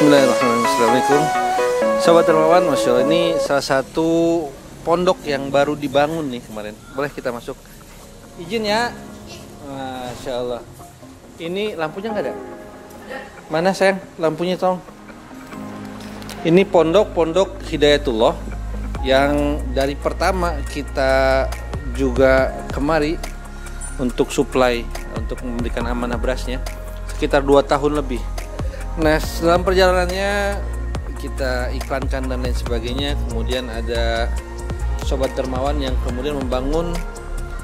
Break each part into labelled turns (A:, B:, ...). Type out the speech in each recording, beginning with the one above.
A: Bismillahirrahmanirrahim. Assalamualaikum Sobat Dermawan, Masya Allah, ini salah satu pondok yang baru dibangun nih kemarin. Boleh kita masuk? Izin ya. Masya Allah. Ini lampunya nggak ada? Mana sayang lampunya tolong? Ini pondok Hidayatullah yang dari pertama kita juga kemari untuk supply, untuk memberikan amanah berasnya sekitar 2 tahun lebih. Nah, dalam perjalanannya kita iklankan dan lain sebagainya. Kemudian ada Sobat Dermawan yang kemudian membangun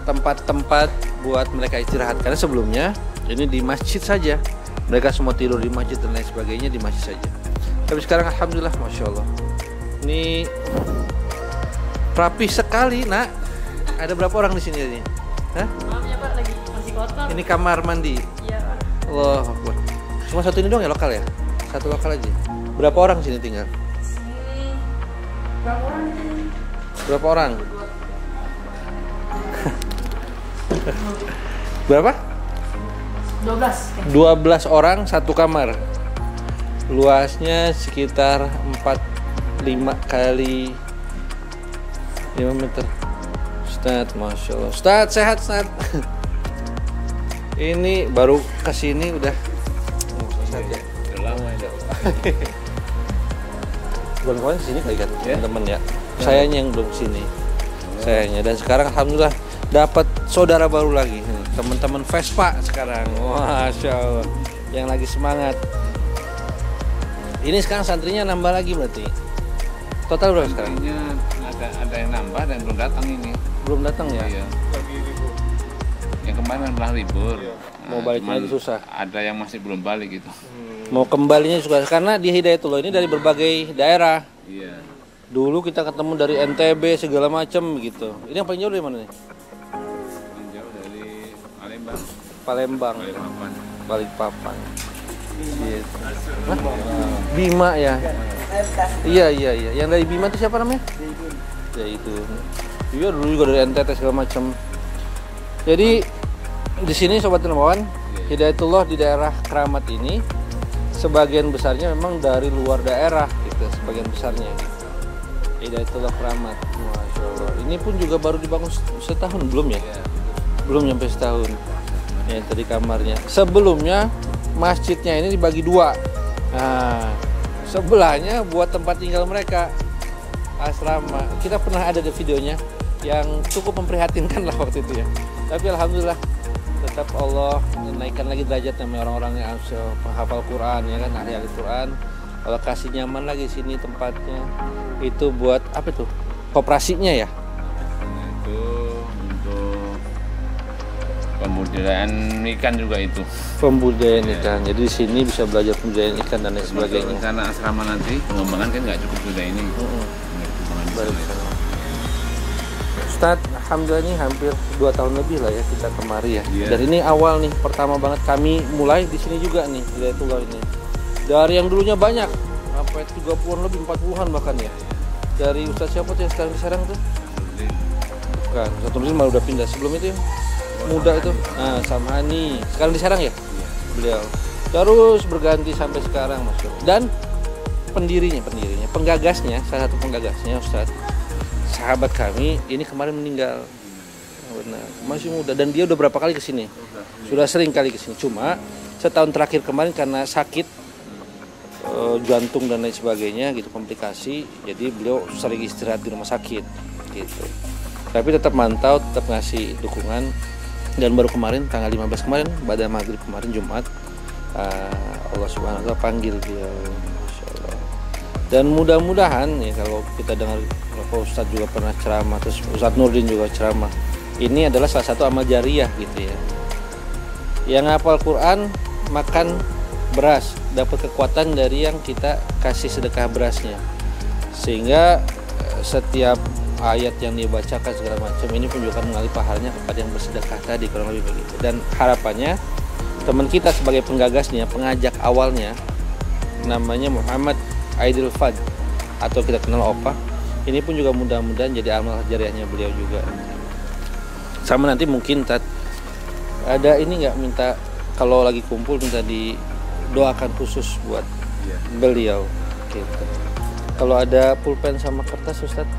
A: tempat-tempat buat mereka istirahat. Karena sebelumnya ini di masjid saja, mereka semua tidur di masjid dan lain sebagainya di masjid saja. Tapi sekarang alhamdulillah, Masya Allah, ini rapi sekali. Nak, ada berapa orang di sini ini? Hah?
B: Maaf ya Pak, lagi masih kotor.
A: Ini kamar mandi.
B: Iya Pak.
A: Allah Akbar. Cuma satu ini doang ya lokal ya? Satu lokal aja. Berapa orang sini tinggal?
B: Sini berapa orang di sini?
A: Berapa orang? Berapa? 12 orang satu kamar. Luasnya sekitar 5 kali 5 meter. Ustadz, Masya Allah. Ustadz, sehat Ustadz. Ini baru kesini udah saja.
C: Udah lama ya.
A: Bulan-bulan kesini kali kan, teman-teman ya. Sayanya yang belum kesini. Sayanya. Dan sekarang alhamdulillah dapat saudara baru lagi. Teman-teman Vespa sekarang. Masya Allah. Yang lagi semangat. Ini sekarang santrinya nambah lagi berarti. Total berapa sekarang?
C: Ada yang nambah dan belum datang ini.
A: Belum datang ya?
C: Iya. Yang kemarin malah libur.
A: Mau balik lagi susah.
C: Ada yang masih belum balik gitu.
A: Mau kembalinya juga karena di Hidayatullah ini dari berbagai daerah.
C: Iya.
A: Dulu kita ketemu dari NTB segala macam gitu. Ini yang paling jauh dari mana nih?
C: Jauh dari Palembang.
A: Palembang.
C: Balikpapan.
A: Balikpapan. Gitu. Hah? Bima ya. Iya. Yang dari Bima itu siapa namanya? Ya itu. Iya dulu juga dari NTT segala macam. Jadi di sini Sobat Dermawan, Hidayatullah di daerah Keramat ini sebagian besarnya memang dari luar daerah gitu, sebagian besarnya. Hidayatullah Keramat. Masya Allah. Ini pun juga baru dibangun setahun belum ya? Belum nyampe setahun. Ya tadi kamarnya. Sebelumnya masjidnya ini dibagi 2. Nah, sebelahnya buat tempat tinggal mereka, asrama. Kita pernah ada di videonya yang cukup memprihatinkan lah waktu itu ya. Tapi alhamdulillah tetap Allah menaikkan lagi derajatnya orang-orang yang penghafal Quran ya kan, ahli Quran. Kalau kasih nyaman lagi sini tempatnya, itu buat apa tuh? Koperasinya ya?
C: Itu untuk pembudidayaan ikan juga itu.
A: Pembudidayaan ikan. Jadi di sini bisa belajar pembudidayaan ikan dan lain sebagainya.
C: Rencana asrama nanti pengembangan kan nggak cukup sudah ini.
A: Baru Ustadz, alhamdulillah ini hampir 2 tahun lebih lah ya kita kemari ya. Dan ini awal nih, pertama banget kami mulai di sini juga nih, Hidayatullah ini. Dari yang dulunya banyak, sampai 30-an lebih, 40-an bahkan ya. Dari Ustadz siapa tuh yang sekarang tuh? Bukan, Ustadz Nurdin malah udah pindah. Sebelum itu yang muda itu, nah Samhani. Sekarang di Serang ya? Beliau. Terus berganti sampai sekarang Mas. Dan pendirinya, penggagasnya, salah satu penggagasnya Ustadz, sahabat kami ini kemarin meninggal. Benar, masih muda dan dia udah berapa kali kesini? Sudah sering kali kesini. Cuma setahun terakhir kemarin karena sakit jantung dan lain sebagainya gitu, komplikasi. Jadi beliau sering istirahat di rumah sakit gitu. Tapi tetap mantau, tetap ngasih dukungan. Dan baru kemarin tanggal 15 kemarin pada maghrib kemarin Jumat, Allah Subhanahu wa taala panggil dia. Dan mudah-mudahan ya kalau kita dengar Pak Ustadz juga pernah ceramah, terus Ustadz Nurdin juga ceramah. Ini adalah salah satu amal jariah gitu ya. Yang hafal Quran makan beras, dapat kekuatan dari yang kita kasih sedekah berasnya. Sehingga setiap ayat yang dibacakan segala macam ini pun juga akan mengalir pahalanya kepada yang bersedekah tadi, kurang lebih begitu. Dan harapannya teman kita sebagai penggagasnya, pengajak awalnya namanya Muhammad Aidil Fad atau kita kenal Opa. Ini pun juga mudah-mudahan jadi amal jariahnya beliau juga. Sama nanti mungkin ada ini nggak minta kalau lagi kumpul minta didoakan khusus buat
C: Iya.
A: beliau. Gitu. Kalau ada pulpen sama kertas Ustadz,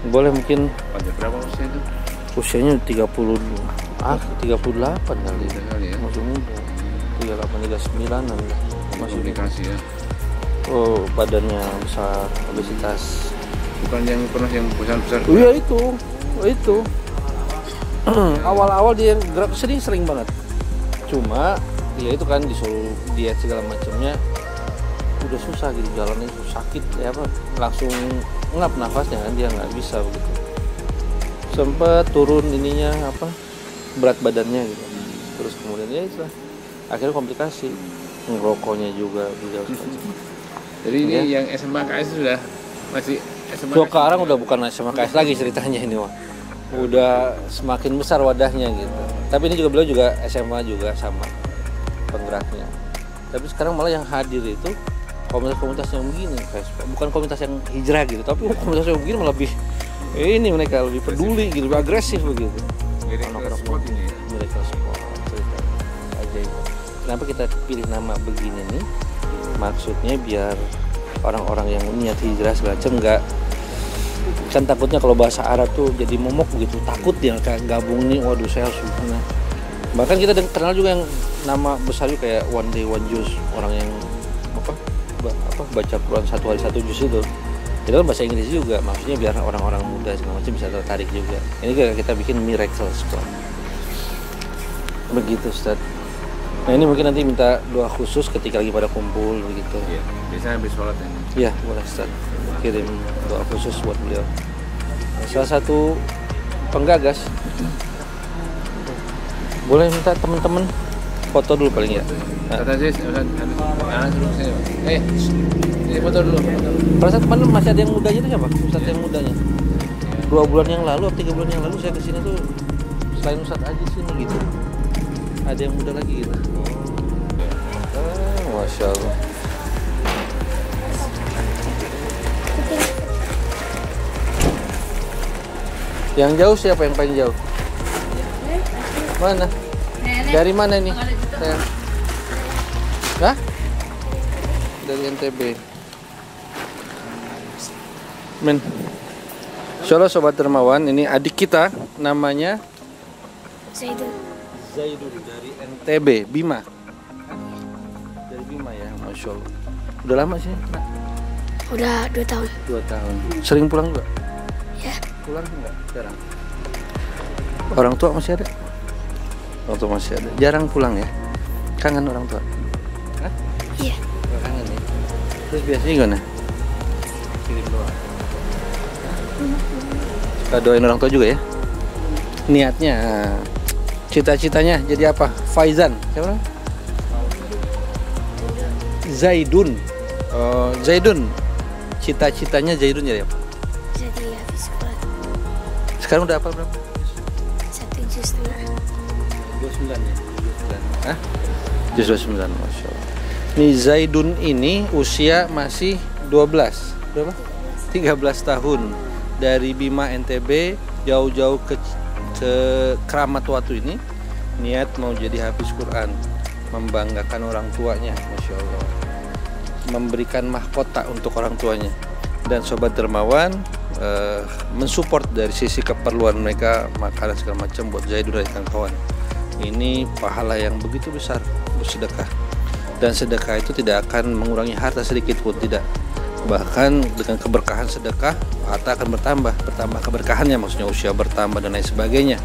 A: boleh mungkin
C: Pada berapa usia itu?
A: usianya 38 kali.
C: Tiga kali ya.
A: Masih muda. 38 39-an lah. Masih
C: Komunikasi ya.
A: Oh, badannya besar, obesitas.
C: Bukan yang pernah yang besar-besar.
A: Oh iya itu. Awal-awal dia yang gerak sering banget. Cuma ya itu kan disuruh diet segala macamnya, udah susah gitu, jalannya sakit ya apa, langsung ngap nafasnya kan, dia nggak bisa begitu. Sempet turun ininya apa, berat badannya gitu. Terus kemudian ya itu akhirnya komplikasi, ngerokoknya juga beliau.
C: Jadi ini
A: Ya.
C: yang SMA KS sudah masih SMA.
A: Sekarang udah bukan SMA KS lagi ceritanya ini mah. Udah semakin besar wadahnya gitu. Tapi ini juga beliau juga SMA juga sama penggeraknya. Tapi sekarang malah yang hadir itu komunitas-komunitas yang begini, bukan komunitas yang hijrah gitu, tapi komunitas yang begini malah lebih ini, mereka lebih peduli gitu, lebih agresif begitu.
C: Anak-anak sport ini ya.
A: Mereka sport cerita ajaib. Kenapa kita pilih nama begini nih? Maksudnya biar orang-orang yang niat hijrah segala macam enggak, kan takutnya kalau bahasa Arab tuh jadi momok gitu, takut dia kayak gabung nih, waduh saya harus gimana. Bahkan kita kenal juga yang nama besar juga kayak One Day One Juz, orang yang baca Quran satu hari satu juz itu kan bahasa Inggris juga, maksudnya biar orang-orang muda segala macam bisa tertarik juga. Ini kita bikin Miracle Squad begitu Ustaz. Nah ini mungkin nanti minta doa khusus ketika lagi pada kumpul begitu.
C: Iya, biasanya habis sholat ya.
A: Iya boleh Ustaz, kirim doa khusus buat beliau. Salah satu penggagas. Boleh minta teman-teman foto dulu paling ya.
C: Kata saya, suruh saya. Ini foto dulu.
A: Pada saat kemarin masih ada yang mudanya itu siapa? Ustadz yang mudanya. 2 bulan yang lalu, 3 bulan yang lalu saya kesini tuh selain Ustadz aja sini gitu. Ada yang muda lagi gitu. Masya Allah. Yang jauh siapa yang paling jauh? Mana? Dari mana ini? Saya. Hah? Dari NTB. Men. Insyaallah Sobat Dermawan, ini adik kita namanya Zaidun dari NTB, Bima. Dari Bima ya, Masya Allah. Udah lama sih?
B: Udah 2 tahun.
A: 2 tahun. Sering pulang juga?
B: Ya.
A: Pulang enggak? Jarang. Orang tua masih ada? Orang tua masih ada. Jarang pulang ya? Kangen orang tua? Hah?
B: Iya.
A: Kangen ya? Terus biasanya gimana? Kirim doa. Suka doain orang tua juga ya? Niatnya, cita-citanya jadi apa? Faizan, siapa? Zaidun. Oh, Zaidun. Cita-citanya Zaidun jadi apa?
B: Jadi habis sekolah
A: Sekarang udah apa berapa?
B: 1 juz setengah.
A: 29 ya? 29. Hah? 29, Masya Allah. Nih Zaidun ini usia masih 12. Berapa? 13 tahun. Dari Bima NTB jauh-jauh ke Keramat Watu ini niat mau jadi hafiz Quran, membanggakan orang tuanya, Masya Allah, memberikan mahkota untuk orang tuanya. Dan Sobat Dermawan mensupport dari sisi keperluan mereka, makanan segala macam buat Zaidun dan kawan-kawan. Ini pahala yang begitu besar bersedekah, dan sedekah itu tidak akan mengurangi harta sedikit pun, tidak. Bahkan dengan keberkahan sedekah harta akan bertambah keberkahannya, maksudnya usia bertambah dan lain sebagainya,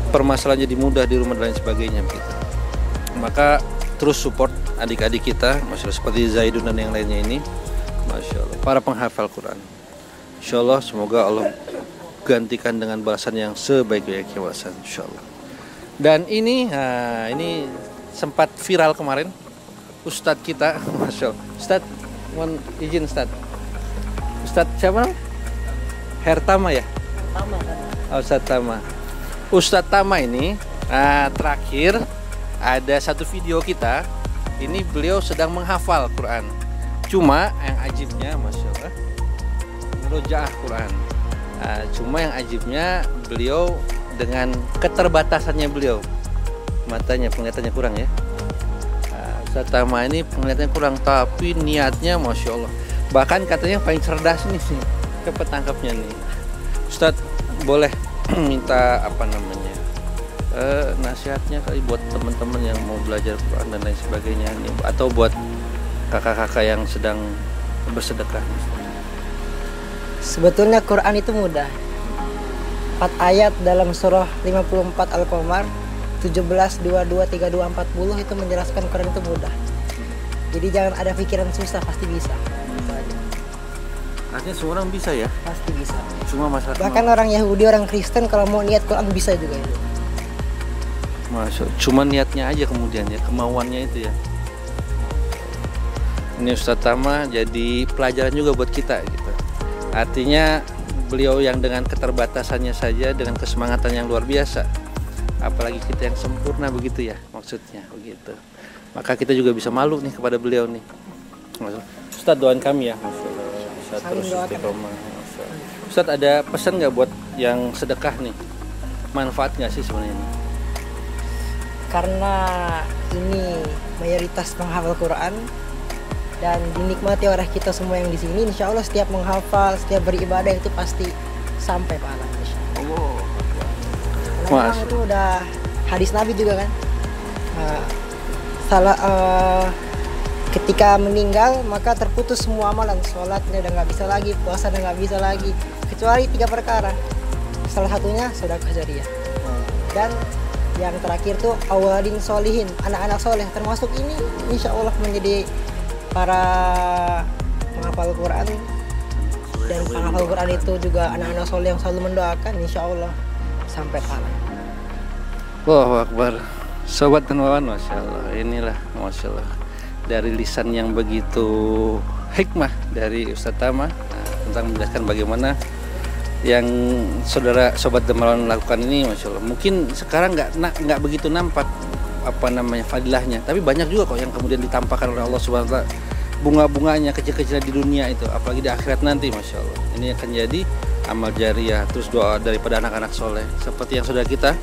A: permasalahan jadi mudah di rumah dan lain sebagainya begitu. Maka terus support adik-adik kita, Masya Allah, seperti Zaidun dan yang lainnya ini, Masya Allah, para penghafal Quran. Insya Allah semoga Allah gantikan dengan balasan yang sebaik-baiknya balasan, Insya Allah. Dan ini sempat viral kemarin, Ustadz kita, Masya Allah. Ustadz, mohon izin Ustadz. Ustadz siapa? Hertama ya? Oh, Ustadz Tama. Ustadz Tama ini terakhir ada satu video kita. Ini beliau sedang menghafal Quran. Cuma yang ajibnya, Masya Allah, murojaah Quran. Cuma yang ajibnya beliau dengan keterbatasannya beliau, matanya penglihatannya kurang ya. Ustadz Tama ini penglihatannya kurang, tapi niatnya Masya Allah. Bahkan katanya paling cerdas nih sih, ketangkapnya nih. Ustadz boleh minta apa namanya nasihatnya kali buat teman-teman yang mau belajar Quran dan lain sebagainya nih, atau buat kakak-kakak yang sedang bersedekah.
D: Sebetulnya Quran itu mudah. 4 ayat dalam surah 54 Al-Qamar 17, 22, 32, 40 itu menjelaskan Quran itu mudah. Jadi jangan ada pikiran susah, pasti bisa. Gitu aja.
A: Artinya semua orang bisa ya?
D: Pasti bisa.
A: Cuma masalah.
D: Bahkan orang Yahudi, orang Kristen kalau mau niat Quran bisa juga itu.
A: Masuk. Cuma niatnya aja kemudian ya, kemauannya itu ya. Ini Ustadz Tama jadi pelajaran juga buat kita gitu. Artinya beliau yang dengan keterbatasannya saja, dengan kesemangatan yang luar biasa, apalagi kita yang sempurna begitu ya, maksudnya begitu. Maka kita juga bisa malu nih kepada beliau nih. Ustadz doain kami ya, Ustadz terus istiqomah. Ustadz ada pesan nggak buat yang sedekah nih? Manfaat nggak sih sebenarnya ini?
D: Karena ini mayoritas menghafal Quran dan dinikmati oleh kita semua yang di sini, insya Allah setiap menghafal, setiap beribadah itu pasti sampai pahala.
A: Allah.
D: Karena itu udah hadis Nabi juga kan. Ketika meninggal maka terputus semua amalan, sholatnya udah nggak bisa lagi, puasa udah nggak bisa lagi, kecuali 3 perkara. Salah satunya sedekah jariyah. Dan yang terakhir tuh awaladin solihin, anak-anak soleh, termasuk ini insya Allah menjadi para penghafal Quran. Dan penghafal Quran itu juga anak-anak soleh yang selalu mendoakan, insya Allah sampai pahala.
A: Allahu Akbar. Sobat dan wawan, Masya Allah. Inilah Masya Allah, dari lisan yang begitu hikmah dari Ustadz Tama tentang menjelaskan bagaimana yang saudara sobat Dermawan lakukan ini, Masya Allah. Mungkin sekarang nggak begitu nampak apa namanya fadilahnya, tapi banyak juga kok yang kemudian ditampakkan oleh Allah Subhanahu Wa Taala, bunga-bunganya kecil-kecilan di dunia itu, apalagi di akhirat nanti, Masya Allah. Ini akan jadi amal jariyah, terus doa daripada anak-anak soleh, seperti yang saudara kita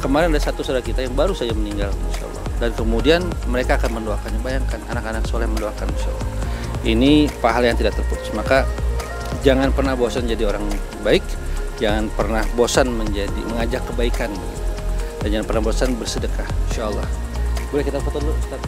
A: kemarin ada satu saudara kita yang baru saja meninggal, Masya Allah, dan kemudian mereka akan mendoakannya. Bayangkan anak-anak soleh mendoakan, Masya Allah. Ini pahala yang tidak terputus. Maka jangan pernah bosan jadi orang baik, jangan pernah bosan mengajak kebaikan, dan jangan pernah bosan bersedekah, Insya Allah. Boleh kita foto dulu, Ustaz?